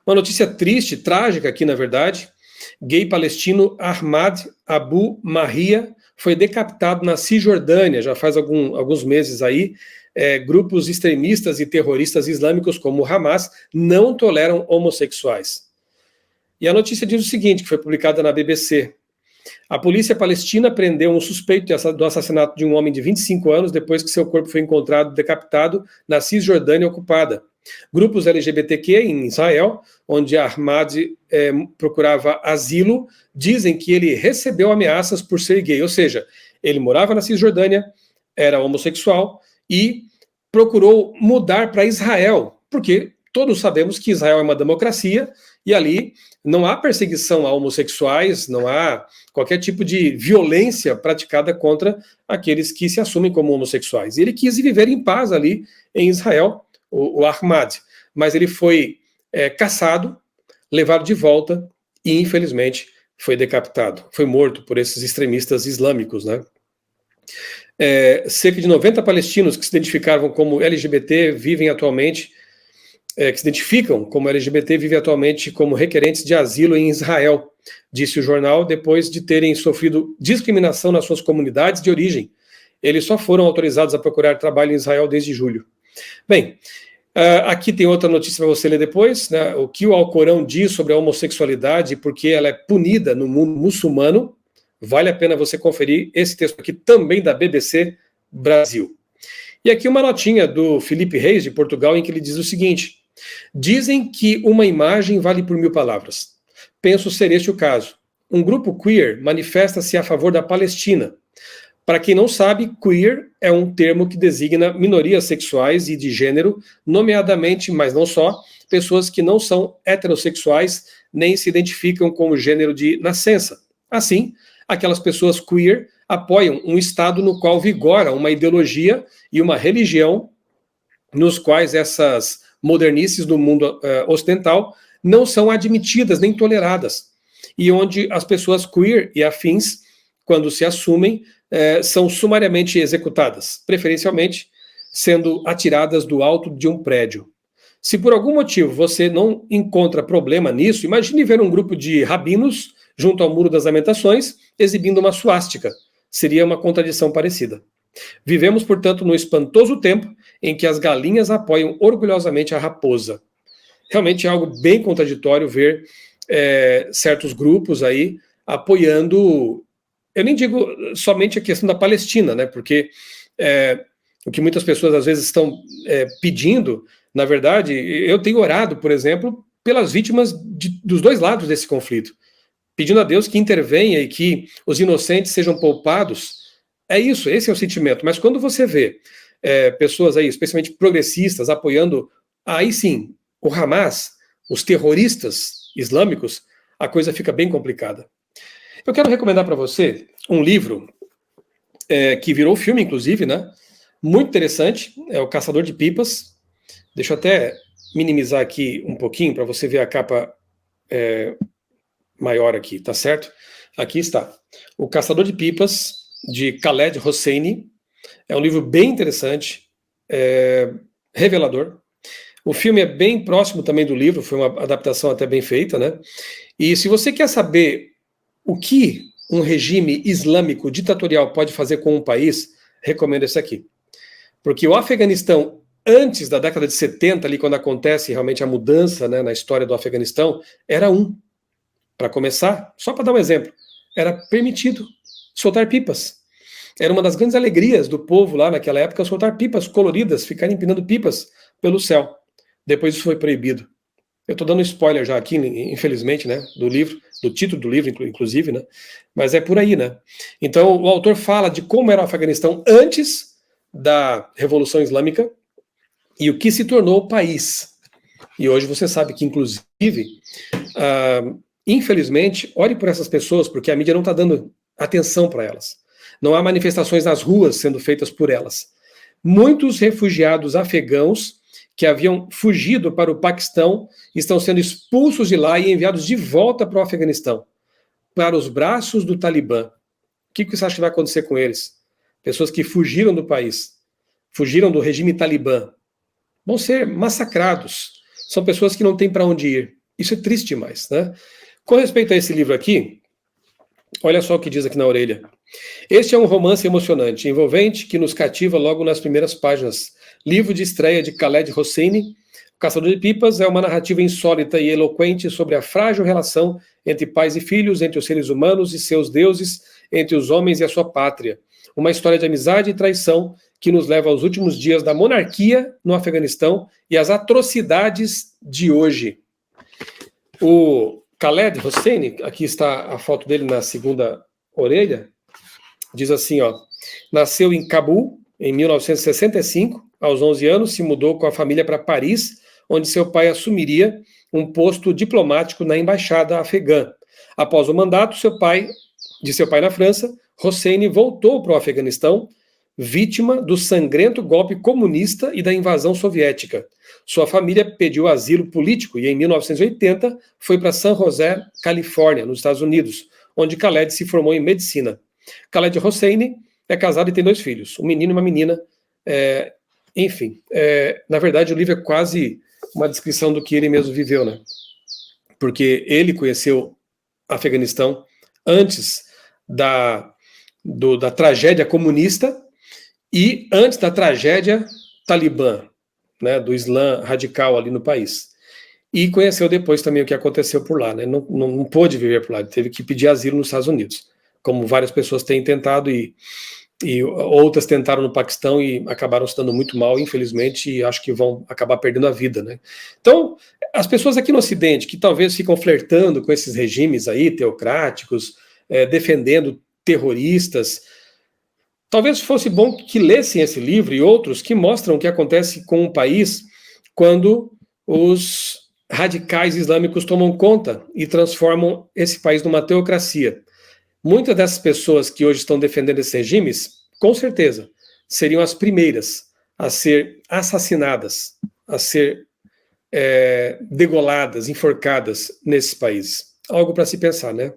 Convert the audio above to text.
Uma notícia triste, trágica aqui, na verdade. Gay palestino Ahmad Abu Mahia foi decapitado na Cisjordânia, já faz alguns meses aí. Grupos extremistas e terroristas islâmicos como o Hamas não toleram homossexuais. E a notícia diz o seguinte, que foi publicada na BBC. A polícia palestina prendeu um suspeito do assassinato de um homem de 25 anos depois que seu corpo foi encontrado decapitado na Cisjordânia ocupada. Grupos LGBTQ em Israel, onde Ahmad procurava asilo, dizem que ele recebeu ameaças por ser gay, ou seja, ele morava na Cisjordânia, era homossexual e procurou mudar para Israel, porque todos sabemos que Israel é uma democracia e ali não há perseguição a homossexuais, não há qualquer tipo de violência praticada contra aqueles que se assumem como homossexuais. E ele quis viver em paz ali em Israel, o Ahmad, mas ele foi caçado, levado de volta e, infelizmente, foi decapitado, foi morto por esses extremistas islâmicos, né? Cerca de 90 palestinos que se identificavam como LGBT vivem atualmente, que se identificam como LGBT vivem atualmente como requerentes de asilo em Israel, disse o jornal, depois de terem sofrido discriminação nas suas comunidades de origem. Eles só foram autorizados a procurar trabalho em Israel desde julho. Bem, aqui tem outra notícia para você ler depois, né? O que o Alcorão diz sobre a homossexualidade, porque ela é punida no mundo muçulmano. Vale a pena você conferir esse texto aqui, também da BBC Brasil. E aqui uma notinha do Felipe Reis, de Portugal, em que ele diz o seguinte: dizem que uma imagem vale por 1000 palavras. Penso ser este o caso. Um grupo queer manifesta-se a favor da Palestina. Para quem não sabe, queer é um termo que designa minorias sexuais e de gênero, nomeadamente, mas não só, pessoas que não são heterossexuais nem se identificam com o gênero de nascença. Assim, aquelas pessoas queer apoiam um Estado no qual vigora uma ideologia e uma religião nos quais essas modernices do mundo ocidental não são admitidas nem toleradas, e onde as pessoas queer e afins, quando se assumem, são sumariamente executadas, preferencialmente sendo atiradas do alto de um prédio. Se por algum motivo você não encontra problema nisso, imagine ver um grupo de rabinos junto ao Muro das Lamentações exibindo uma suástica. Seria uma contradição parecida. Vivemos, portanto, no espantoso tempo em que as galinhas apoiam orgulhosamente a raposa. Realmente é algo bem contraditório ver certos grupos aí apoiando. Eu nem digo somente a questão da Palestina, né? Porque o que muitas pessoas às vezes estão pedindo, na verdade, eu tenho orado, por exemplo, pelas vítimas dos dois lados desse conflito, pedindo a Deus que intervenha e que os inocentes sejam poupados. É isso, esse é o sentimento. Mas quando você vê pessoas aí, especialmente progressistas, apoiando, aí sim, o Hamas, os terroristas islâmicos, a coisa fica bem complicada. Eu quero recomendar para você um livro que virou filme, inclusive, né? Muito interessante, é O Caçador de Pipas. Deixa eu até minimizar aqui um pouquinho para você ver a capa maior aqui, tá certo? Aqui está. O Caçador de Pipas, de Khaled Hosseini. É um livro bem interessante, revelador. O filme é bem próximo também do livro, foi uma adaptação até bem feita, né? E se você quer saber o que um regime islâmico ditatorial pode fazer com um país, recomendo esse aqui. Porque o Afeganistão, antes da década de 70, ali, quando acontece realmente a mudança, né, na história do Afeganistão, era para começar, só para dar um exemplo, era permitido soltar pipas. Era uma das grandes alegrias do povo lá naquela época, soltar pipas coloridas, ficar empinando pipas pelo céu. Depois isso foi proibido. Eu estou dando spoiler já aqui, infelizmente, né, do livro, do título do livro, inclusive, né, mas é por aí, né. Então, o autor fala de como era o Afeganistão antes da Revolução Islâmica e o que se tornou o país. E hoje você sabe que, inclusive, infelizmente, ore por essas pessoas, porque a mídia não está dando atenção para elas. Não há manifestações nas ruas sendo feitas por elas. Muitos refugiados afegãos que haviam fugido para o Paquistão estão sendo expulsos de lá e enviados de volta para o Afeganistão, para os braços do Talibã. O que você acha que vai acontecer com eles? Pessoas que fugiram do país, fugiram do regime Talibã, vão ser massacrados. São pessoas que não têm para onde ir. Isso é triste demais, né? Com respeito a esse livro aqui, olha só o que diz aqui na orelha. Este é um romance emocionante, envolvente, que nos cativa logo nas primeiras páginas. Livro de estreia de Khaled Hosseini. O Caçador de Pipas é uma narrativa insólita e eloquente sobre a frágil relação entre pais e filhos, entre os seres humanos e seus deuses, entre os homens e a sua pátria. Uma história de amizade e traição que nos leva aos últimos dias da monarquia no Afeganistão e às atrocidades de hoje. O Khaled Hosseini, aqui está a foto dele na segunda orelha, diz assim, ó, nasceu em Cabul em 1965, aos 11 anos se mudou com a família para Paris, onde seu pai assumiria um posto diplomático na embaixada afegã. Após o mandato de seu pai na França, Hosseini voltou para o Afeganistão, vítima do sangrento golpe comunista e da invasão soviética. Sua família pediu asilo político e, em 1980, foi para San José, Califórnia, nos Estados Unidos, onde Khaled se formou em medicina. Khaled Hosseini é casado e tem 2 filhos, um menino e uma menina. Na verdade, o livro é quase uma descrição do que ele mesmo viveu, né? Porque ele conheceu Afeganistão antes da tragédia comunista e antes da tragédia talibã, né, do Islã radical ali no país. E conheceu depois também o que aconteceu por lá, né? Não pôde viver por lá, ele teve que pedir asilo nos Estados Unidos, como várias pessoas têm tentado e outras tentaram no Paquistão e acabaram se dando muito mal, infelizmente, e acho que vão acabar perdendo a vida, né? Então, as pessoas aqui no Ocidente, que talvez ficam flertando com esses regimes aí, teocráticos, defendendo terroristas, talvez fosse bom que lessem esse livro e outros que mostram o que acontece com um país quando os radicais islâmicos tomam conta e transformam esse país numa teocracia. Muitas dessas pessoas que hoje estão defendendo esses regimes, com certeza, seriam as primeiras a ser assassinadas, a ser degoladas, enforcadas nesses países. Algo para se pensar, né?